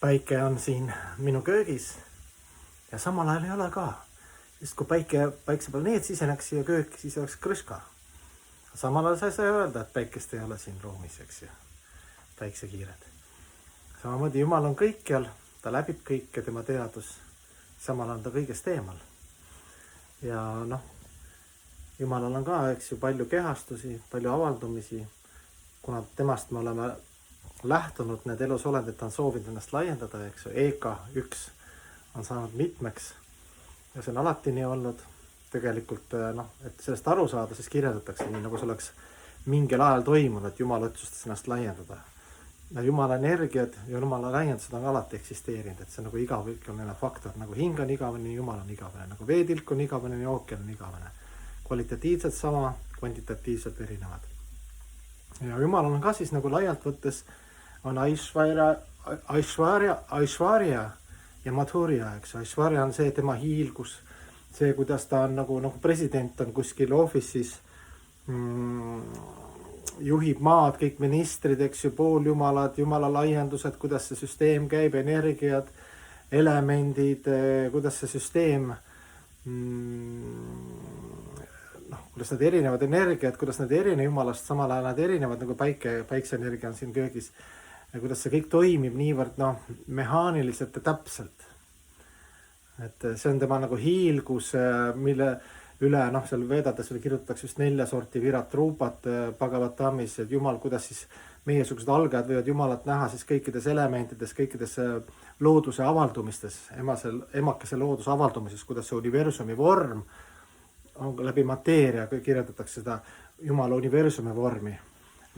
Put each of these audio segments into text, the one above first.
Päike on siin minu köögis ja samal ajal ei ole ka. Sest kui päikseplaneet siseneks siia kööki, siis oleks krõska. Samal ajal sa ei saa öelda, et päikest ei ole siin ruumis, eks ju. Päiksekiired. Samamoodi Jumal on kõikjal, ta läbib kõike, tema teadus. Samal on ta kõigest eemal. Ja Jumalal on ka, eks ju, palju kehastusi, palju avaldumisi. Kuna temast me oleme lähtunud, need elusolendid on soovinud ennast laiendada, eks ju. EK 1 on saanud mitmeks ja see on alati nii olnud. Tegelikult, et sellest aru saada, siis kirjeldatakse nii, nagu see oleks mingil ajal toimunud, et Jumal otsustas ennast laiendada. Ja Jumala energiat ja Jumala laiendused on alati eksisteerinud, et see on nagu igavene faktor, nagu hing on igavene, Jumal on igavene, nagu veetilk on igavene ja ookean on igavene. Kvalitatiivselt sama, kvantitatiivselt erinevad. Ja Jumal on ka siis nagu laialt võttes on Aishvarya ja Madhurya, eks. Aishvarya on see tema hiilgus, see, kuidas ta on nagu president on kuskil office'is, juhib maad, kõik ministrid, eks ju, pooljumalad, Jumala laiendused, kuidas see süsteem käib, energiad, elemendid, kuidas see süsteem, kuidas need erinevad energiat, kuidas need erine Jumalast, samal ajal nad erinevad, nagu päikseenergia on siin köögis, ja kuidas see kõik toimib niivõrd mehaaniliselt ja täpselt. Et see on tema nagu hiilgus, mille üle, seal veedades kirjutatakse just 4 sorti virat ruupat Bhagavatamis, et Jumal, kuidas siis meiesugused algajad võivad Jumalat näha siis kõikides elementides, kõikides looduse avaldumistes, emakese looduse avaldumises, kuidas see universumi vorm on läbi mateeria, kirjeldatakse seda Jumala universumi vormi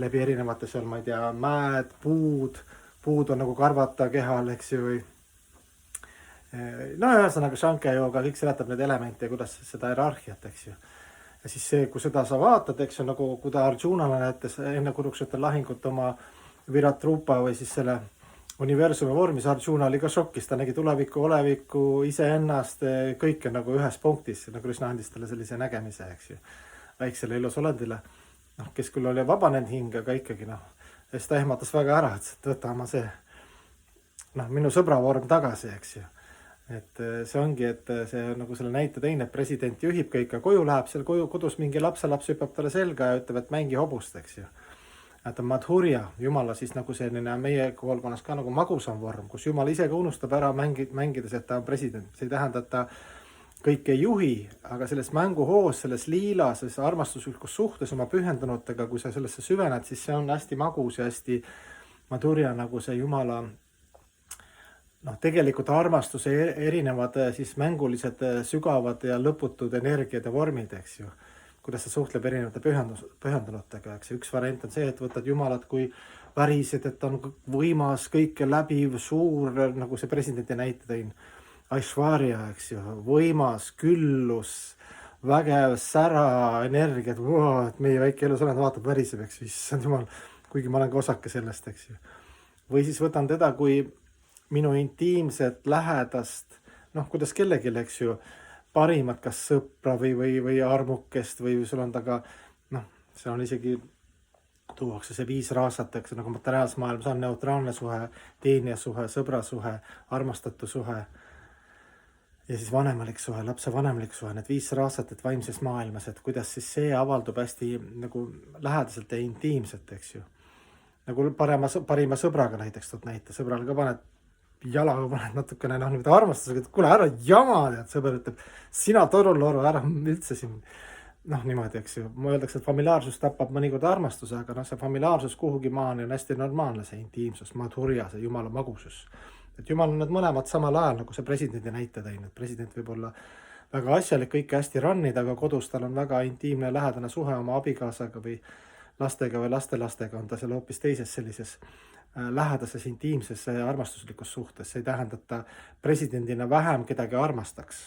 läbi erinevate seal, ma ei tea, mäed, puud on nagu karvata kehal, eks ju, või ühesõnaga Shankya-jooga, kõik seletab need elemente ja kuidas seda hierarhiat, eks ju. Ja siis see, kui seda sa vaatad, eks ju, nagu kui ta Arjunale näitas enne Kurukshetra lahingut oma Virat Rupa või siis selle universumi vormis, Arjuna oli ka šokis, ta nägi tulevikku, olevikku, iseennast, kõike nagu ühes punktis, nagu Krishna andis talle sellise nägemise, eks ju, väiksele elusolendile, kes küll oli vabanenud hing, aga ikkagi, siis ta ehmatas väga ära, et võta oma see, minu sõbra vorm tagasi, eks ju. Et see ongi, et see nagu selle näite teine, et president juhib kõike, koju läheb, seal kodus mingi lapselaps hüppab talle selga ja ütleb, et mängi hobust, eks ju. Et on Madhurya, Jumala siis nagu selline meie koolkonnas ka nagu magusam vorm, kus Jumal ise ka unustab ära mängides, et ta on president. See ei tähenda, et ta kõike ei juhi, aga selles mänguhoos, selles liilas, selles armastuslikus suhtes oma pühendunutega, kui sa sellesse süvened, siis see on hästi magus ja hästi Madhurya nagu see Jumala tegelikult armastuse erinevad siis mängulised, sügavad ja lõputud energiad ja vormid, eks ju. Kuidas sa suhtleb erinevate pühendunutega, eks. Üks variant on see, et võtad Jumalat kui värised, et on võimas, kõike läbiv, suur, nagu see presidendi näite tõin. Aishvarya, eks ju, võimas, küllus, vägev, sära, energiat, et meie väike elusolend vaatab, väriseb, eks ju, issand Jumal, kuigi ma olen ka osake sellest, eks ju. Või siis võtan teda kui minu intiimset, lähedast, kuidas kellelgi, eks ju, parimat, kas sõpra või armukest või sul on taga, see on isegi, tuuakse see 5 raasat, eks nagu materiaalses maailmas on neutraalne suhe, teenija suhe, sõbra suhe, armastatu suhe ja siis vanemalik suhe, lapse vanemalik suhe, need 5 raasat, et vaimses maailmas, et kuidas siis see avaldub hästi nagu lähedaselt ja intiimselt, eks ju. Nagu parima sõbraga näiteks tood näite, sõbral ka paned jalaga paned natukene nüüd armastusega, et kuule ära jama, sõber ütleb, sina toruloru, ära üldse siin, niimoodi, eks ju. Ma öeldakse, et familiaarsus tapab mõnikord armastuse, aga see familiaarsus kuhugi maani on hästi normaalne, see intiimsus, Madhurya, see Jumala magusus. Et Jumal on need mõlemad samal ajal, nagu see presidendi näite tõin, et president võib olla väga asjalik, kõike hästi rannida, aga kodus tal on väga intiimne ja lähedane suhe oma abikaasaga või lastega või lastelastega, on ta seal hoopis teises sellises lähedases intiimses armastuslikus suhtes. See ei tähenda, et ta presidendina vähem kedagi armastaks.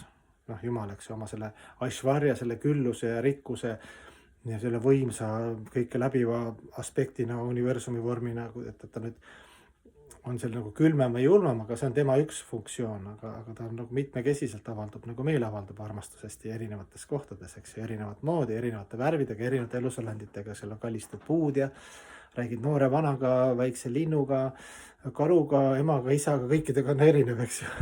Jumal, eks oma selle Aishvarya, selle külluse ja rikkuse ja selle võimsa kõike läbiva aspektina, universumi vormina, et ta nüüd on seal nagu külmem või julmem, aga see on tema üks funktsioon, aga ta on nagu mitmekesiselt avaldub, nagu meil avaldub armastusest ja erinevates kohtades, eks ju, erinevat moodi, erinevate värvidega, erinevate elusolenditega, seal on kallistud puud ja räägid noore vanaga, väikse linnuga, karuga, emaga, isaga, kõikidega on erinev, eks ju.